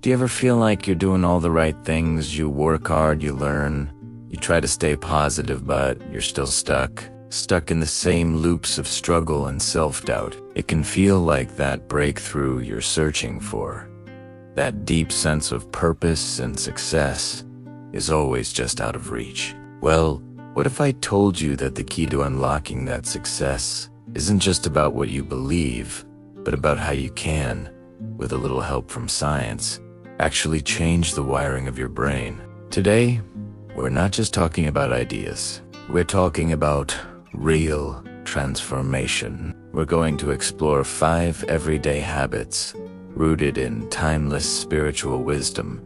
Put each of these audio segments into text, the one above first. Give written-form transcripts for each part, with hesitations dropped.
Do you ever feel like you're doing all the right things? You work hard, you learn, you try to stay positive, but you're still stuck in the same loops of struggle and self-doubt. It can feel like that breakthrough you're searching for, that deep sense of purpose and success, is always just out of reach. Well, what if I told you that the key to unlocking that success isn't just about what you believe, but about how you can, with a little help from science, actually change the wiring of your brain? Today, we're not just talking about ideas. We're talking about real transformation. We're going to explore 5 everyday habits rooted in timeless spiritual wisdom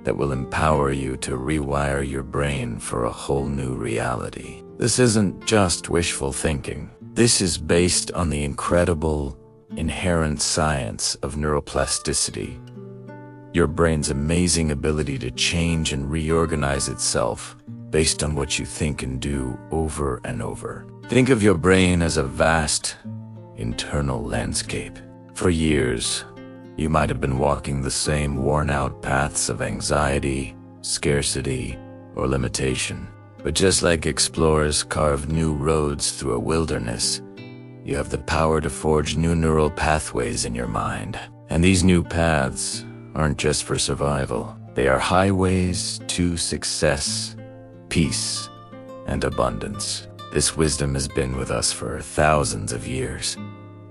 that will empower you to rewire your brain for a whole new reality. This isn't just wishful thinking. This is based on the incredible, inherent science of neuroplasticity, your brain's amazing ability to change and reorganize itself based on what you think and do over and over. Think of your brain as a vast, internal landscape. For years, you might have been walking the same worn-out paths of anxiety, scarcity, or limitation. But just like explorers carve new roads through a wilderness, you have the power to forge new neural pathways in your mind. And these new paths aren't just for survival. They are highways to success, peace, and abundance. This wisdom has been with us for thousands of years,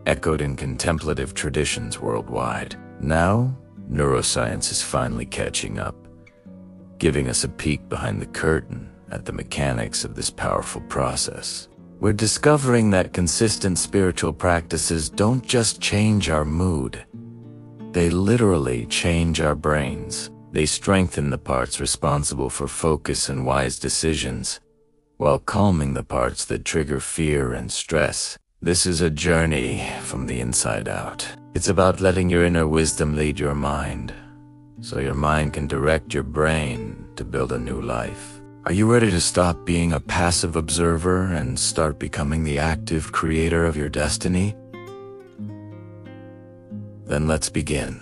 echoed in contemplative traditions worldwide. Now, neuroscience is finally catching up, giving us a peek behind the curtain at the mechanics of this powerful process. We're discovering that consistent spiritual practices don't just change our mood. They literally change our brains. They strengthen the parts responsible for focus and wise decisions, while calming the parts that trigger fear and stress. This is a journey from the inside out. It's about letting your inner wisdom lead your mind, so your mind can direct your brain to build a new life. Are you ready to stop being a passive observer and start becoming the active creator of your destiny? Then let's begin.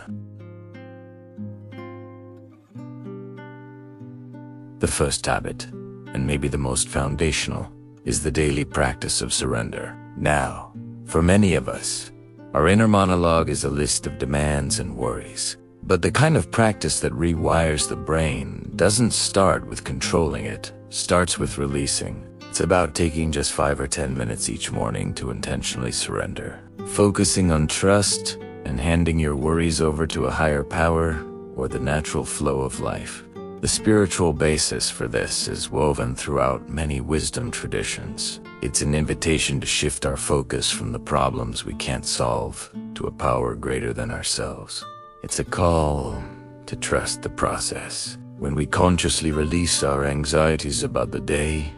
The first habit, and maybe the most foundational, is the daily practice of surrender. Now, for many of us, our inner monologue is a list of demands and worries. But the kind of practice that rewires the brain doesn't start with controlling it, starts with releasing. It's about taking just 5 or 10 minutes each morning to intentionally surrender, focusing on trust and handing your worries over to a higher power or the natural flow of life. The spiritual basis for this is woven throughout many wisdom traditions. It's an invitation to shift our focus from the problems we can't solve to a power greater than ourselves. It's a call to trust the process. When we consciously release our anxieties about the day,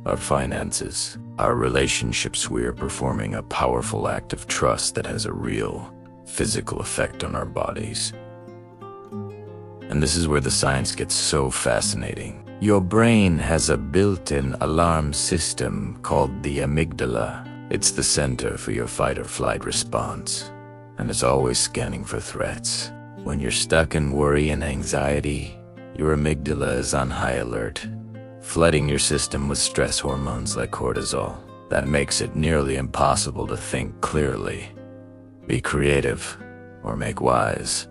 our finances, our relationships, we are performing a powerful act of trust that has a real physical effect on our bodies. And this is where the science gets so fascinating. Your brain has a built-in alarm system called the amygdala. It's the center for your fight or flight response, and it's always scanning for threats. When you're stuck in worry and anxiety, your amygdala is on high alert, flooding your system with stress hormones like cortisol. That makes it nearly impossible to think clearly, be creative, or make wise,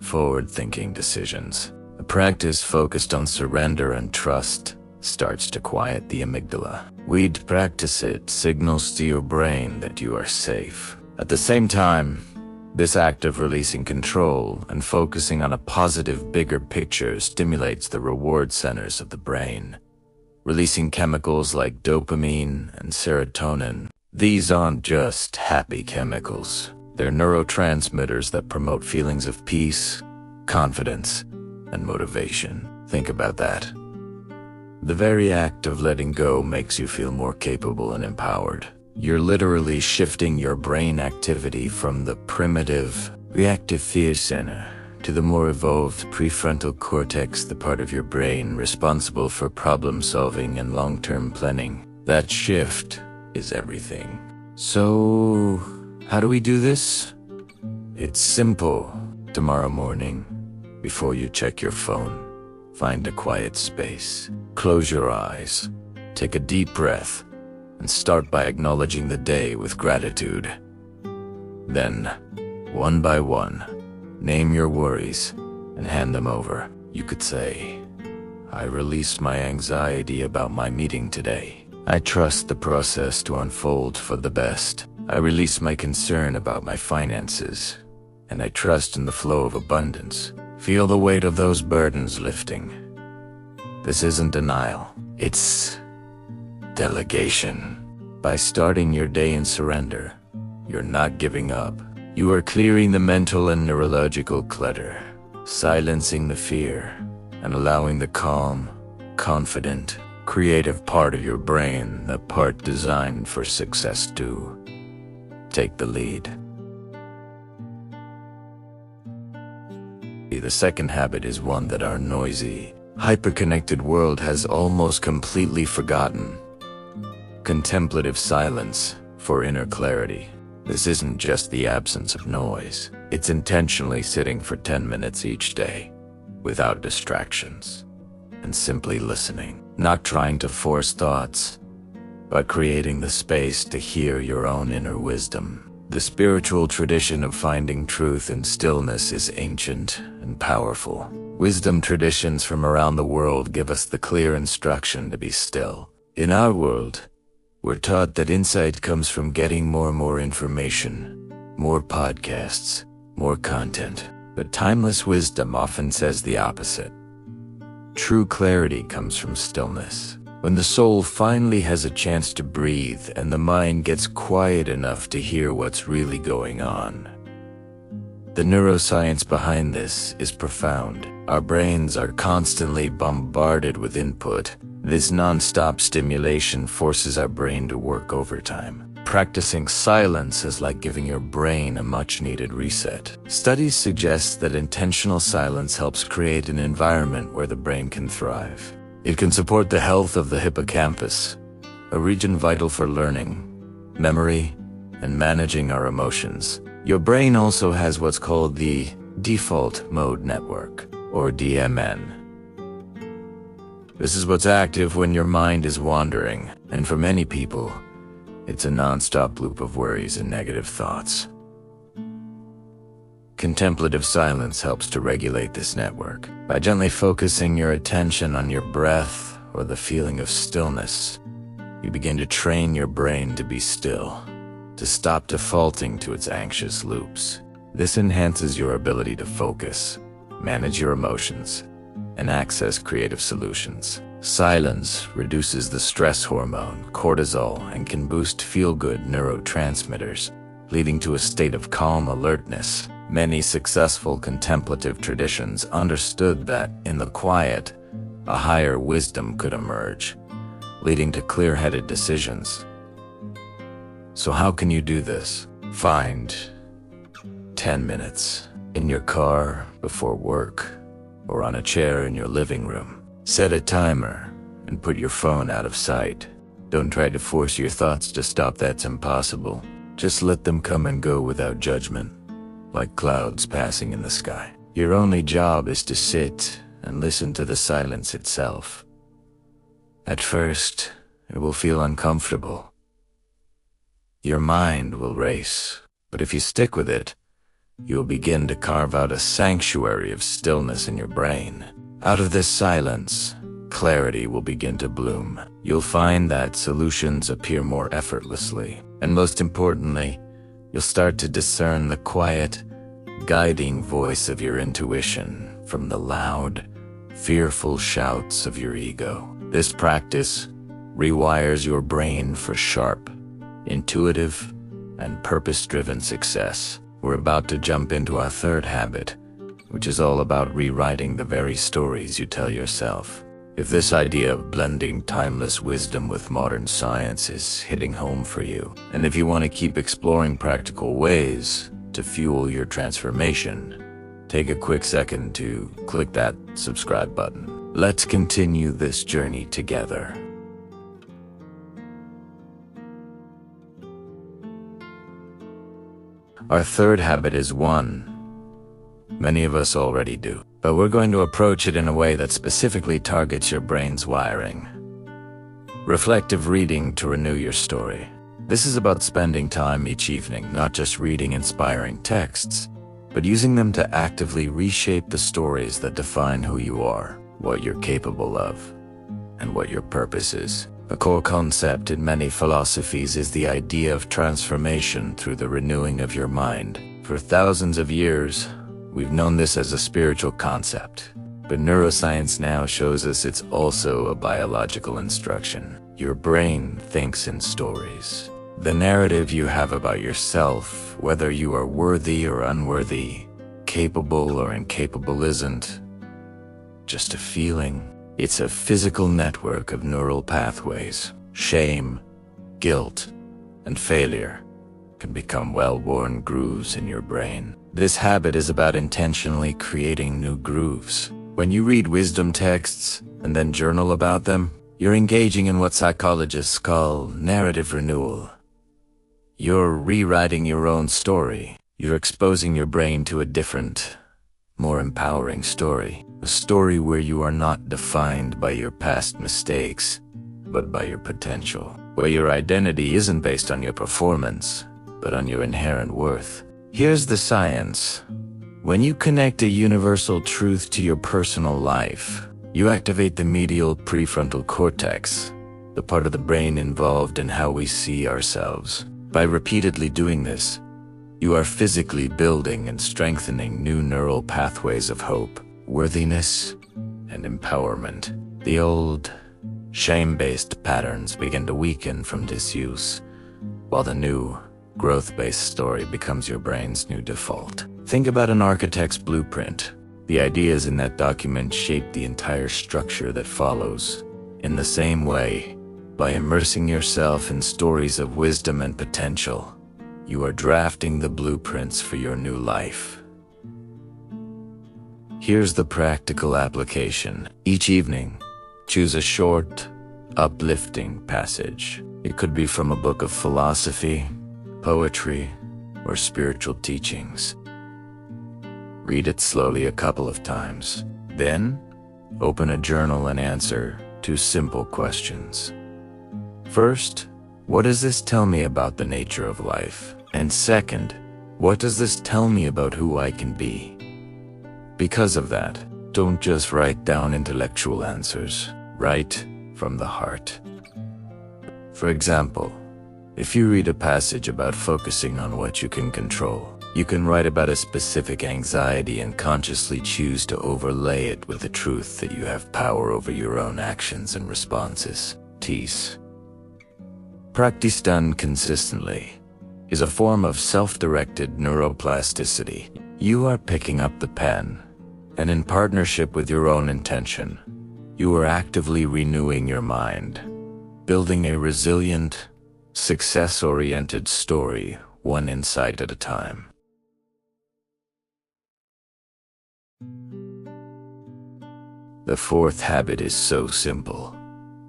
forward-thinking decisions. A practice focused on surrender and trust starts to quiet the amygdala. We'd practice it signals to your brain that you are safe. At the same time, this act of releasing control and focusing on a positive, bigger picture stimulates the reward centers of the brain, releasing chemicals like dopamine and serotonin. These aren't just happy chemicals. They're neurotransmitters that promote feelings of peace, confidence, and motivation. Think about that. The very act of letting go makes you feel more capable and empowered. You're literally shifting your brain activity from the primitive, reactive fear center to the more evolved prefrontal cortex, the part of your brain responsible for problem solving and long-term planning. That shift is everything. So, how do we do this? It's simple. Tomorrow morning, Before you check your phone, find a quiet space. Close your eyes, take a deep breath, and start by acknowledging the day with gratitude. Then, one by one, name your worries and hand them over. You could say, I release my anxiety about my meeting today. I trust the process to unfold for the best. I release my concern about my finances, and I trust in the flow of abundance. Feel the weight of those burdens lifting. This isn't denial, it's delegation. By starting your day in surrender, you're not giving up. You are clearing the mental and neurological clutter, silencing the fear, and allowing the calm, confident, creative part of your brain, the part designed for success, to take the lead. The second habit is one that our noisy, hyper-connected world has almost completely forgotten. Contemplative silence for inner clarity. This isn't just the absence of noise. It's intentionally sitting for 10 minutes each day, without distractions, and simply listening. Not trying to force thoughts, but creating the space to hear your own inner wisdom. The spiritual tradition of finding truth in stillness is ancient and powerful. Wisdom traditions from around the world give us the clear instruction to be still. In our world, we're taught that insight comes from getting more and more information, more podcasts, more content. But timeless wisdom often says the opposite. True clarity comes from stillness. When the soul finally has a chance to breathe and the mind gets quiet enough to hear what's really going on. The neuroscience behind this is profound. Our brains are constantly bombarded with input. This non-stop stimulation forces our brain to work overtime. Practicing silence is like giving your brain a much-needed reset. Studies suggest that intentional silence helps create an environment where the brain can thrive. It can support the health of the hippocampus, a region vital for learning, memory, and managing our emotions. Your brain also has what's called the default mode network, or DMN. This is what's active when your mind is wandering, and for many people, it's a non-stop loop of worries and negative thoughts. Contemplative silence helps to regulate this network. By gently focusing your attention on your breath or the feeling of stillness, you begin to train your brain to be still, to stop defaulting to its anxious loops. This enhances your ability to focus, manage your emotions, and access creative solutions. Silence reduces the stress hormone, cortisol, and can boost feel-good neurotransmitters, leading to a state of calm alertness. Many successful contemplative traditions understood that, in the quiet, a higher wisdom could emerge, leading to clear-headed decisions. So how can you do this? Find 10 minutes in your car, before work, or on a chair in your living room. Set a timer and put your phone out of sight. Don't try to force your thoughts to stop. That's impossible. Just let them come and go without judgment, like clouds passing in the sky. Your only job is to sit and listen to the silence itself. At first, it will feel uncomfortable. Your mind will race, but if you stick with it, you'll begin to carve out a sanctuary of stillness in your brain. Out of this silence, clarity will begin to bloom. You'll find that solutions appear more effortlessly, and most importantly, you'll start to discern the quiet, guiding voice of your intuition from the loud, fearful shouts of your ego. This practice rewires your brain for sharp, intuitive, and purpose-driven success. We're about to jump into our third habit, which is all about rewriting the very stories you tell yourself. If this idea of blending timeless wisdom with modern science is hitting home for you, and if you want to keep exploring practical ways to fuel your transformation, take a quick second to click that subscribe button. Let's continue this journey together. Our third habit is one many of us already do. but we're going to approach it in a way that specifically targets your brain's wiring. Reflective reading to renew your story. This is about spending time each evening, not just reading inspiring texts, but using them to actively reshape the stories that define who you are, what you're capable of, and what your purpose is. A core concept in many philosophies is the idea of transformation through the renewing of your mind. For thousands of years, we've known this as a spiritual concept, but neuroscience now shows us it's also a biological instruction. Your brain thinks in stories. The narrative you have about yourself, whether you are worthy or unworthy, capable or incapable, isn't just a feeling. It's a physical network of neural pathways. Shame, guilt, and failure can become well-worn grooves in your brain. This habit is about intentionally creating new grooves. When you read wisdom texts and then journal about them, you're engaging in what psychologists call narrative renewal. You're rewriting your own story. You're exposing your brain to a different, more empowering story. A story where you are not defined by your past mistakes, but by your potential. Where your identity isn't based on your performance, but on your inherent worth. Here's the science. When you connect a universal truth to your personal life, you activate the medial prefrontal cortex, the part of the brain involved in how we see ourselves. By repeatedly doing this, you are physically building and strengthening new neural pathways of hope, worthiness, and empowerment. The old, shame-based patterns begin to weaken from disuse, while the new, growth-based story becomes your brain's new default. Think about an architect's blueprint. The ideas in that document shape the entire structure that follows. In the same way, by immersing yourself in stories of wisdom and potential, you are drafting the blueprints for your new life. Here's the practical application. Each evening, choose a short, uplifting passage. It could be from a book of philosophy, poetry, or spiritual teachings. Read it slowly a couple of times. Then, open a journal and answer 2 simple questions. First, what does this tell me about the nature of life? And second, what does this tell me about who I can be? Because of that, don't just write down intellectual answers. Write from the heart. For example, if you read a passage about focusing on what you can control, you can write about a specific anxiety and consciously choose to overlay it with the truth that you have power over your own actions and responses. Tease. Practice done consistently is a form of self-directed neuroplasticity. You are picking up the pen, and in partnership with your own intention, you are actively renewing your mind, building a resilient, success-oriented story, one insight at a time. The 4th habit is so simple,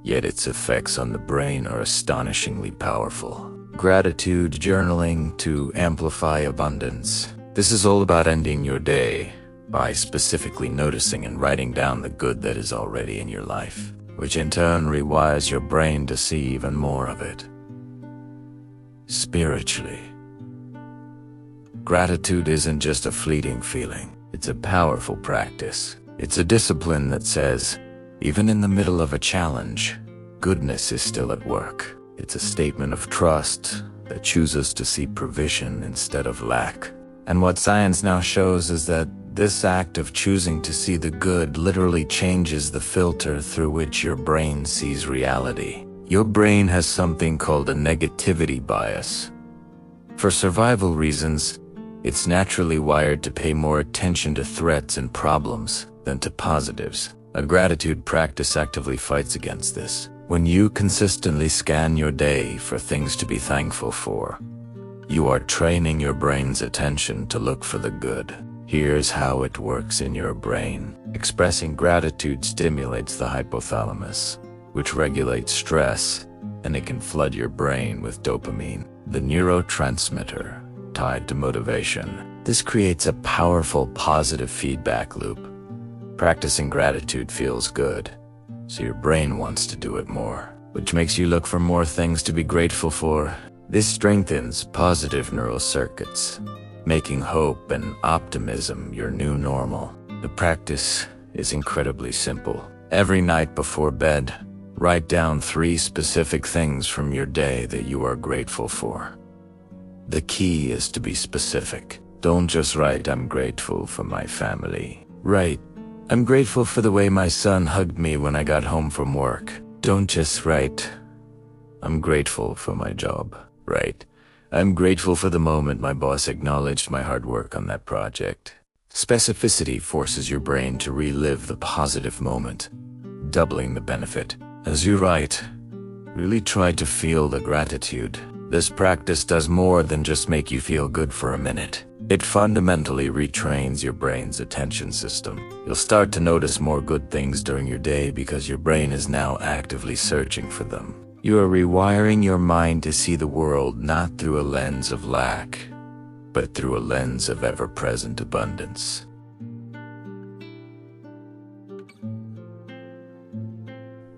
yet its effects on the brain are astonishingly powerful. Gratitude journaling to amplify abundance. This is all about ending your day by specifically noticing and writing down the good that is already in your life, which in turn rewires your brain to see even more of it. Spiritually, gratitude isn't just a fleeting feeling. It's a powerful practice. It's a discipline that says, even in the middle of a challenge, goodness is still at work. It's a statement of trust that chooses to see provision instead of lack. And what science now shows is that this act of choosing to see the good literally changes the filter through which your brain sees reality. Your brain has something called a negativity bias. For survival reasons, it's naturally wired to pay more attention to threats and problems than to positives. A gratitude practice actively fights against this. When you consistently scan your day for things to be thankful for, you are training your brain's attention to look for the good. Here's how it works in your brain. Expressing gratitude stimulates the hypothalamus, which regulates stress, and it can flood your brain with dopamine, the neurotransmitter tied to motivation. This creates a powerful positive feedback loop. Practicing gratitude feels good, so your brain wants to do it more, which makes you look for more things to be grateful for. This strengthens positive neural circuits, making hope and optimism your new normal. The practice is incredibly simple. Every night before bed, write down 3 specific things from your day that you are grateful for. The key is to be specific. Don't just write, "I'm grateful for my family." Write, "I'm grateful for the way my son hugged me when I got home from work." Don't just write, "I'm grateful for my job." Write, "I'm grateful for the moment my boss acknowledged my hard work on that project." Specificity forces your brain to relive the positive moment, doubling the benefit. As you write, really try to feel the gratitude. This practice does more than just make you feel good for a minute. It fundamentally retrains your brain's attention system. You'll start to notice more good things during your day because your brain is now actively searching for them. You are rewiring your mind to see the world not through a lens of lack, but through a lens of ever-present abundance.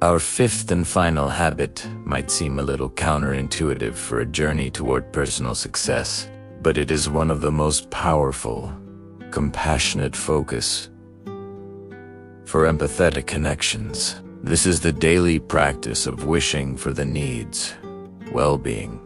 Our 5th and final habit might seem a little counterintuitive for a journey toward personal success, but it is one of the most powerful, compassionate focus for empathetic connections. This is the daily practice of wishing for the needs, well-being,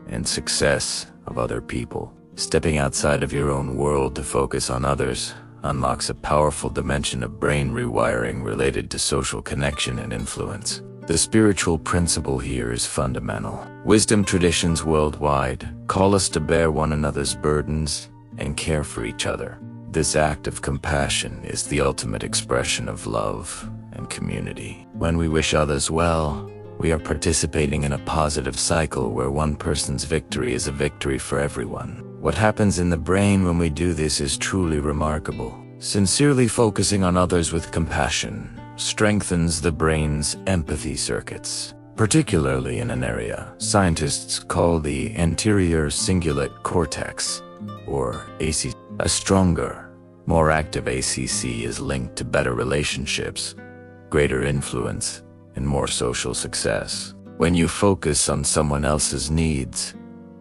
and success of other people. Stepping outside of your own world to focus on others unlocks a powerful dimension of brain rewiring related to social connection and influence. The spiritual principle here is fundamental. Wisdom traditions worldwide call us to bear one another's burdens and care for each other. This act of compassion is the ultimate expression of love and community. When we wish others well, we are participating in a positive cycle where one person's victory is a victory for everyone. What happens in the brain when we do this is truly remarkable. Sincerely focusing on others with compassion strengthens the brain's empathy circuits, particularly in an area scientists call the anterior cingulate cortex, or ACC. A stronger, more active ACC is linked to better relationships, greater influence, and more social success. When you focus on someone else's needs,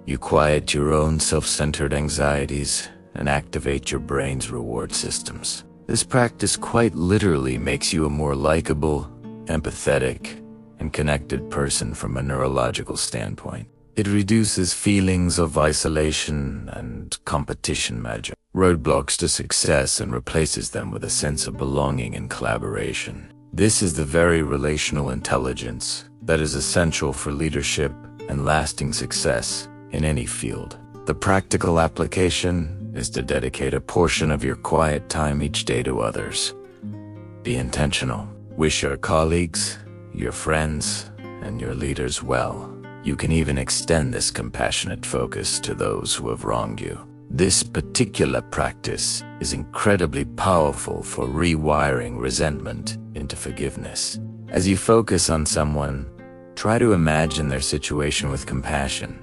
you quiet your own self-centered anxieties and activate your brain's reward systems. This practice quite literally makes you a more likable, empathetic, and connected person from a neurological standpoint. It reduces feelings of isolation and competition magic, roadblocks to success, and replaces them with a sense of belonging and collaboration. This is the very relational intelligence that is essential for leadership and lasting success in any field. The practical application is to dedicate a portion of your quiet time each day to others. Be intentional. Wish your colleagues, your friends, and your leaders well. You can even extend this compassionate focus to those who have wronged you. This particular practice is incredibly powerful for rewiring resentment into forgiveness. As you focus on someone, try to imagine their situation with compassion.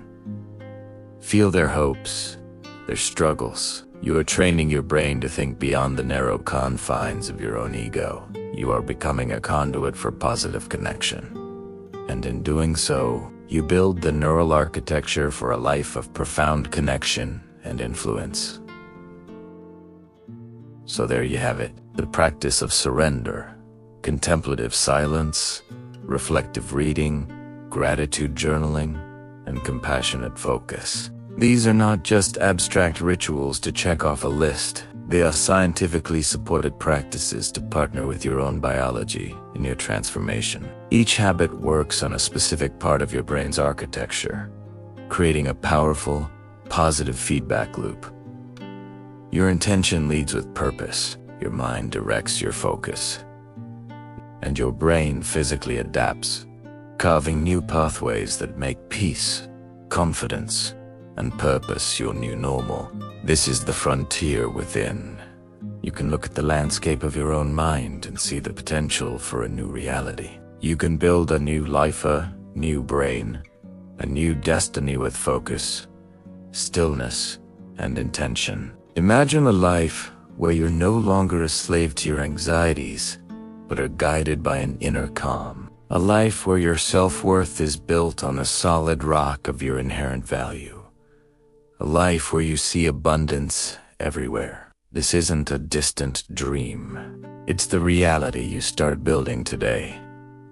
Feel their hopes, their struggles. You are training your brain to think beyond the narrow confines of your own ego. You are becoming a conduit for positive connection. And in doing so, you build the neural architecture for a life of profound connection and influence. So there you have it, the practice of surrender, contemplative silence, reflective reading, gratitude journaling, and compassionate focus. These are not just abstract rituals to check off a list. They are scientifically supported practices to partner with your own biology in your transformation. Each habit works on a specific part of your brain's architecture, creating a powerful, positive feedback loop. Your intention leads with purpose, your mind directs your focus, and your brain physically adapts, carving new pathways that make peace, confidence, and purpose your new normal. This is the frontier within. You can look at the landscape of your own mind and see the potential for a new reality. You can build a new life, a new brain, a new destiny with focus, stillness, and intention. Imagine a life where you're no longer a slave to your anxieties, but are guided by an inner calm. A life where your self-worth is built on the solid rock of your inherent value. A life where you see abundance everywhere. This isn't a distant dream. It's the reality you start building today,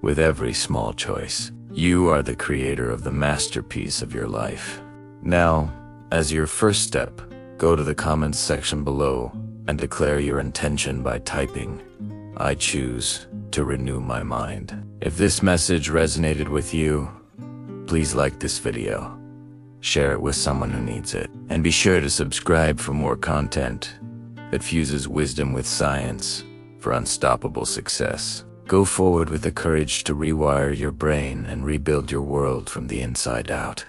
with every small choice. You are the creator of the masterpiece of your life. Now, as your first step, go to the comments section below and declare your intention by typing, "I choose to renew my mind." If this message resonated with you, please like this video, share it with someone who needs it, and be sure to subscribe for more content that fuses wisdom with science for unstoppable success. Go forward with the courage to rewire your brain and rebuild your world from the inside out.